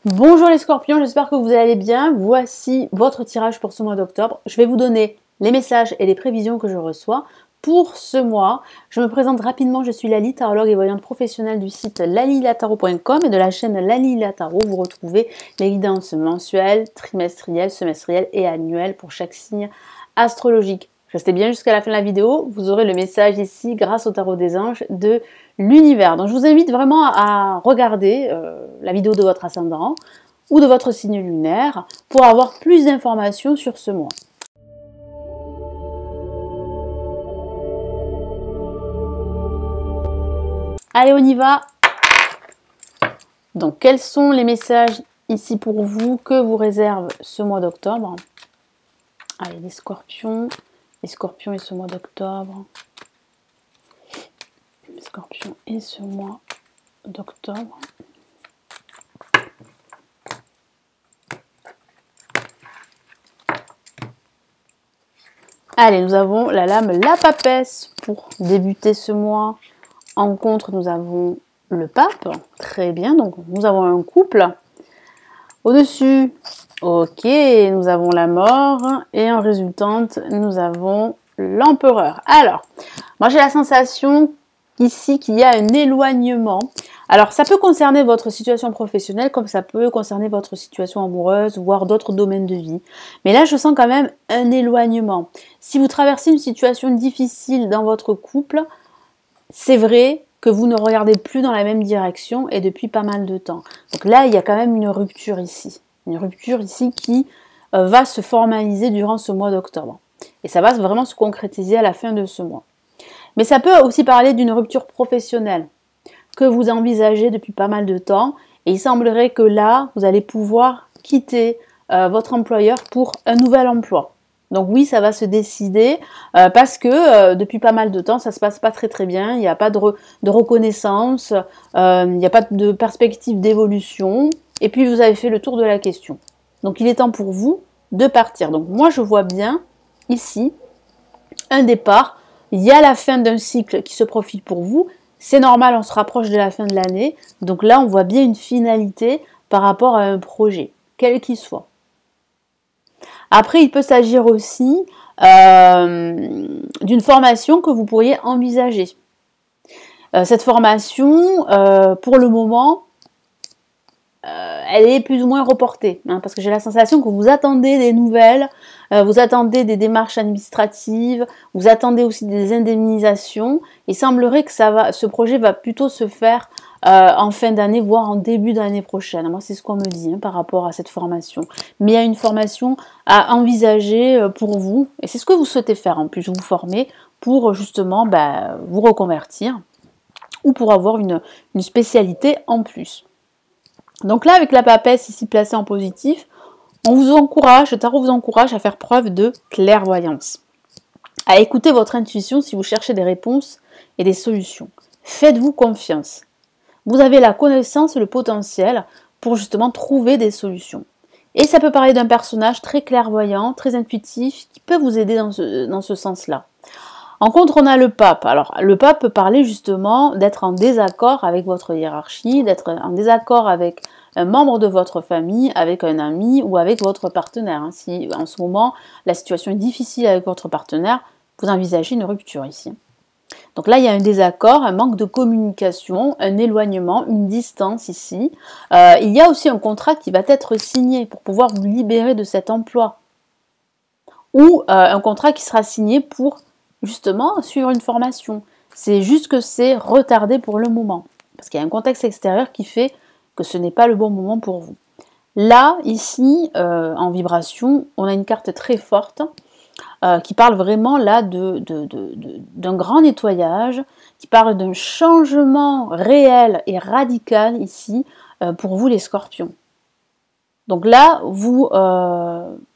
Bonjour les scorpions, j'espère que vous allez bien. Voici votre tirage pour ce mois d'octobre. Je vais vous donner les messages et les prévisions que je reçois pour ce mois. Je me présente rapidement, je suis Lali, tarologue et voyante professionnelle du site lalilataro.com et de la chaîne Lali La Tarot. Vous retrouvez les guidances mensuelles, trimestrielles, semestrielles et annuelles pour chaque signe astrologique. Restez bien jusqu'à la fin de la vidéo, vous aurez le message ici grâce au tarot des anges de l'univers. Donc je vous invite vraiment à regarder la vidéo de votre ascendant ou de votre signe lunaire pour avoir plus d'informations sur ce mois. Allez, on y va. Donc quels sont les messages ici pour vous que vous réserve ce mois d'octobre? Allez, les scorpions et ce mois d'octobre. Les scorpions et ce mois d'octobre. Allez, nous avons la lame La Papesse pour débuter ce mois. En contre, nous avons le pape. Très bien, donc nous avons un couple. Au-dessus, ok, nous avons la mort. Et en résultante, nous avons l'empereur. Alors, moi j'ai la sensation ici qu'il y a un éloignement. Alors, ça peut concerner votre situation professionnelle comme ça peut concerner votre situation amoureuse, voire d'autres domaines de vie. Mais là, je sens quand même un éloignement. Si vous traversez une situation difficile dans votre couple, c'est vrai que vous ne regardez plus dans la même direction et depuis pas mal de temps. Donc là, il y a quand même une rupture ici. Une rupture ici qui va se formaliser durant ce mois d'octobre. Et ça va vraiment se concrétiser à la fin de ce mois. Mais ça peut aussi parler d'une rupture professionnelle que vous envisagez depuis pas mal de temps. Et il semblerait que là, vous allez pouvoir quitter votre employeur pour un nouvel emploi. Donc oui, ça va se décider parce que depuis pas mal de temps, ça se passe pas très bien. Il n'y a pas de reconnaissance, il n'y a pas de perspective d'évolution. Et puis vous avez fait le tour de la question. Donc il est temps pour vous de partir. Donc moi, je vois bien ici un départ. Il y a la fin d'un cycle qui se profile pour vous. C'est normal, on se rapproche de la fin de l'année. Donc là, on voit bien une finalité par rapport à un projet, quel qu'il soit. Après, il peut s'agir aussi d'une formation que vous pourriez envisager. Cette formation, pour le moment, elle est plus ou moins reportée, hein, parce que j'ai la sensation que vous attendez des nouvelles, vous attendez des démarches administratives, vous attendez aussi des indemnisations. Il semblerait que ce projet va plutôt se faire en fin d'année, voire en début d'année prochaine. Moi, c'est ce qu'on me dit par rapport à cette formation. Mais il y a une formation à envisager pour vous, et c'est ce que vous souhaitez faire en plus, vous former pour justement vous reconvertir ou pour avoir une spécialité en plus. Donc là, avec la papesse ici placée en positif, on vous encourage, le tarot vous encourage à faire preuve de clairvoyance, à écouter votre intuition si vous cherchez des réponses et des solutions. Faites-vous confiance. Vous avez la connaissance et le potentiel pour justement trouver des solutions. Et ça peut parler d'un personnage très clairvoyant, très intuitif, qui peut vous aider dans ce sens-là. En contre, on a le pape. Alors, le pape peut parler justement d'être en désaccord avec votre hiérarchie, d'être en désaccord avec un membre de votre famille, avec un ami ou avec votre partenaire. Si en ce moment, la situation est difficile avec votre partenaire, vous envisagez une rupture ici. Donc là, il y a un désaccord, un manque de communication, un éloignement, une distance ici. Il y a aussi un contrat qui va être signé pour pouvoir vous libérer de cet emploi. Ou un contrat qui sera signé pour justement suivre une formation. C'est juste que c'est retardé pour le moment. Parce qu'il y a un contexte extérieur qui fait que ce n'est pas le bon moment pour vous. Là, ici, en vibration, on a une carte très forte qui parle vraiment là d'un grand nettoyage, qui parle d'un changement réel et radical ici pour vous les scorpions. Donc là, vous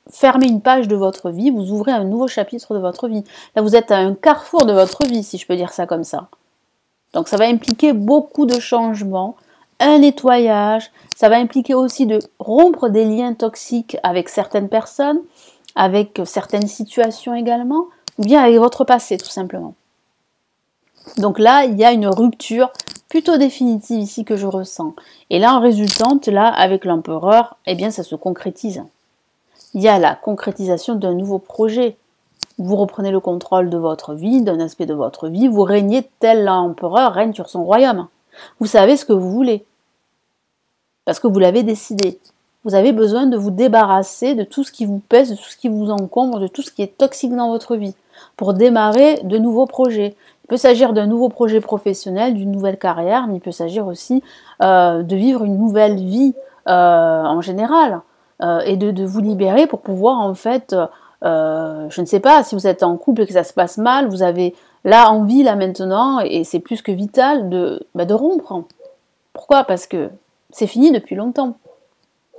fermez une page de votre vie, vous ouvrez un nouveau chapitre de votre vie. Là, vous êtes à un carrefour de votre vie, si je peux dire ça comme ça. Donc ça va impliquer beaucoup de changements, un nettoyage, ça va impliquer aussi de rompre des liens toxiques avec certaines personnes, avec certaines situations également, ou bien avec votre passé tout simplement. Donc là, il y a une rupture plutôt définitive ici que je ressens. Et là, en résultante, là, avec l'empereur, eh bien, ça se concrétise. Il y a la concrétisation d'un nouveau projet. Vous reprenez le contrôle de votre vie, d'un aspect de votre vie, vous régnez tel l'empereur règne sur son royaume. Vous savez ce que vous voulez, parce que vous l'avez décidé. Vous avez besoin de vous débarrasser de tout ce qui vous pèse, de tout ce qui vous encombre, de tout ce qui est toxique dans votre vie, pour démarrer de nouveaux projets. Il peut s'agir d'un nouveau projet professionnel, d'une nouvelle carrière, mais il peut s'agir aussi de vivre une nouvelle vie en général, et de vous libérer pour pouvoir en fait, je ne sais pas, si vous êtes en couple et que ça se passe mal, vous avez là envie, là maintenant, et c'est plus que vital de rompre. Pourquoi? Parce que c'est fini depuis longtemps.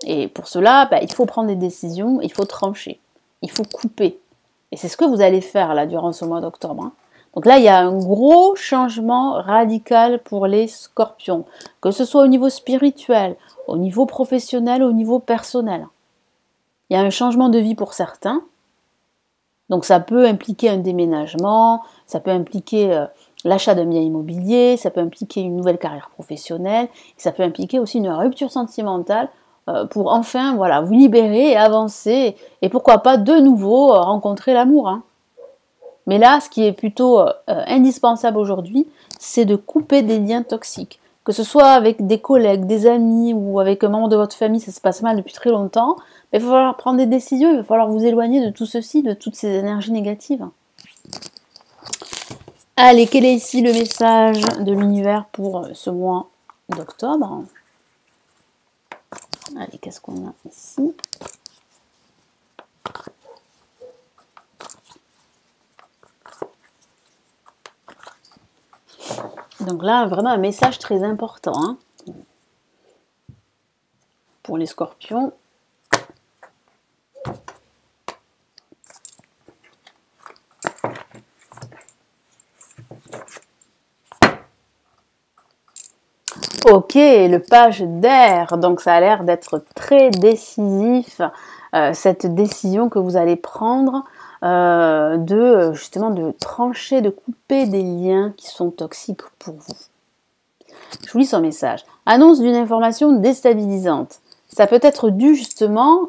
Et pour cela, il faut prendre des décisions, il faut trancher, il faut couper. Et c'est ce que vous allez faire là durant ce mois d'octobre. Hein. Donc là, il y a un gros changement radical pour les scorpions, que ce soit au niveau spirituel, au niveau professionnel, au niveau personnel. Il y a un changement de vie pour certains. Donc ça peut impliquer un déménagement, ça peut impliquer l'achat d'un bien immobilier, ça peut impliquer une nouvelle carrière professionnelle, et ça peut impliquer aussi une rupture sentimentale pour enfin voilà, vous libérer et avancer, et pourquoi pas de nouveau rencontrer l'amour. Hein. Mais là, ce qui est plutôt indispensable aujourd'hui, c'est de couper des liens toxiques. Que ce soit avec des collègues, des amis ou avec un membre de votre famille, ça se passe mal depuis très longtemps, il va falloir prendre des décisions, il va falloir vous éloigner de tout ceci, de toutes ces énergies négatives. Allez, quel est ici le message de l'univers pour ce mois d'octobre? Allez, qu'est-ce qu'on a ici? Donc là, vraiment un message très important hein, pour les scorpions. Ok, le page d'air, donc ça a l'air d'être très décisif, cette décision que vous allez prendre justement de trancher, de couper des liens qui sont toxiques pour vous. Je vous lis son message. Annonce d'une information déstabilisante. Ça peut être dû justement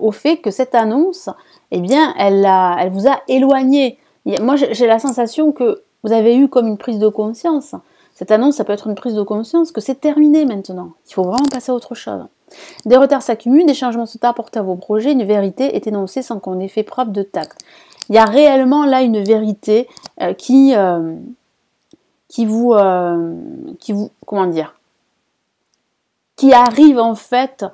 au fait que cette annonce, eh bien, elle vous a éloigné. Moi, j'ai la sensation que vous avez eu comme une prise de conscience. Cette annonce, ça peut être une prise de conscience que c'est terminé maintenant. Il faut vraiment passer à autre chose. Des retards s'accumulent, des changements sont apportés à vos projets, une vérité est énoncée sans qu'on ait fait preuve de tact. Il y a réellement là une vérité qui vous, comment dire, qui arrive en fait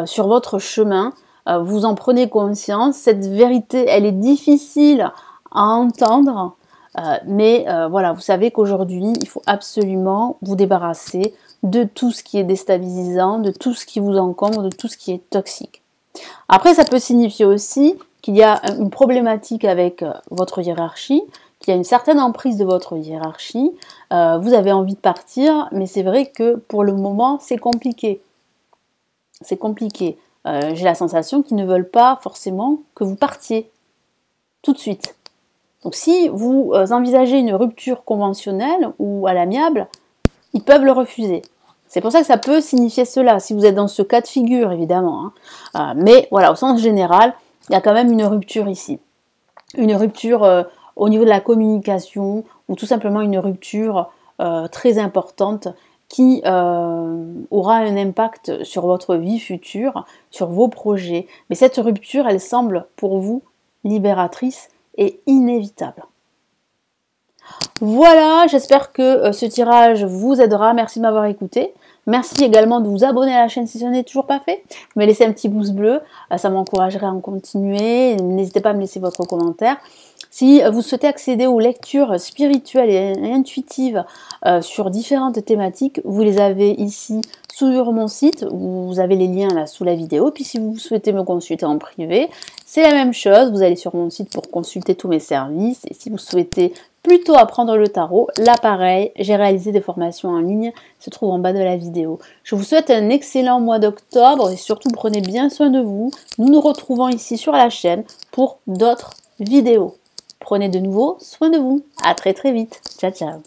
sur votre chemin. Vous en prenez conscience. Cette vérité, elle est difficile à entendre. Mais voilà, vous savez qu'aujourd'hui, il faut absolument vous débarrasser de tout ce qui est déstabilisant, de tout ce qui vous encombre, de tout ce qui est toxique. Après, ça peut signifier aussi qu'il y a une problématique avec votre hiérarchie, qu'il y a une certaine emprise de votre hiérarchie. Vous avez envie de partir, mais c'est vrai que pour le moment, c'est compliqué. C'est compliqué. J'ai la sensation qu'ils ne veulent pas forcément que vous partiez tout de suite. Donc si vous envisagez une rupture conventionnelle ou à l'amiable, ils peuvent le refuser. C'est pour ça que ça peut signifier cela, si vous êtes dans ce cas de figure évidemment. Hein. Mais voilà, au sens général, il y a quand même une rupture ici. Une rupture au niveau de la communication ou tout simplement une rupture très importante qui aura un impact sur votre vie future, sur vos projets. Mais cette rupture, elle semble pour vous libératrice et inévitable. Voilà, j'espère que ce tirage vous aidera. Merci de m'avoir écouté. Merci également de vous abonner à la chaîne si ce n'est toujours pas fait. Me laisser un petit pouce bleu, ça m'encouragerait à en continuer. N'hésitez pas à me laisser votre commentaire. Si vous souhaitez accéder aux lectures spirituelles et intuitives sur différentes thématiques, vous les avez ici sur mon site. Vous avez les liens là sous la vidéo. Puis si vous souhaitez me consulter en privé, c'est la même chose. Vous allez sur mon site pour consulter tous mes services. Et si vous souhaitez plutôt apprendre le tarot, là pareil, j'ai réalisé des formations en ligne, se trouve en bas de la vidéo. Je vous souhaite un excellent mois d'octobre et surtout prenez bien soin de vous. Nous nous retrouvons ici sur la chaîne pour d'autres vidéos. Prenez de nouveau soin de vous. À très très vite. Ciao ciao.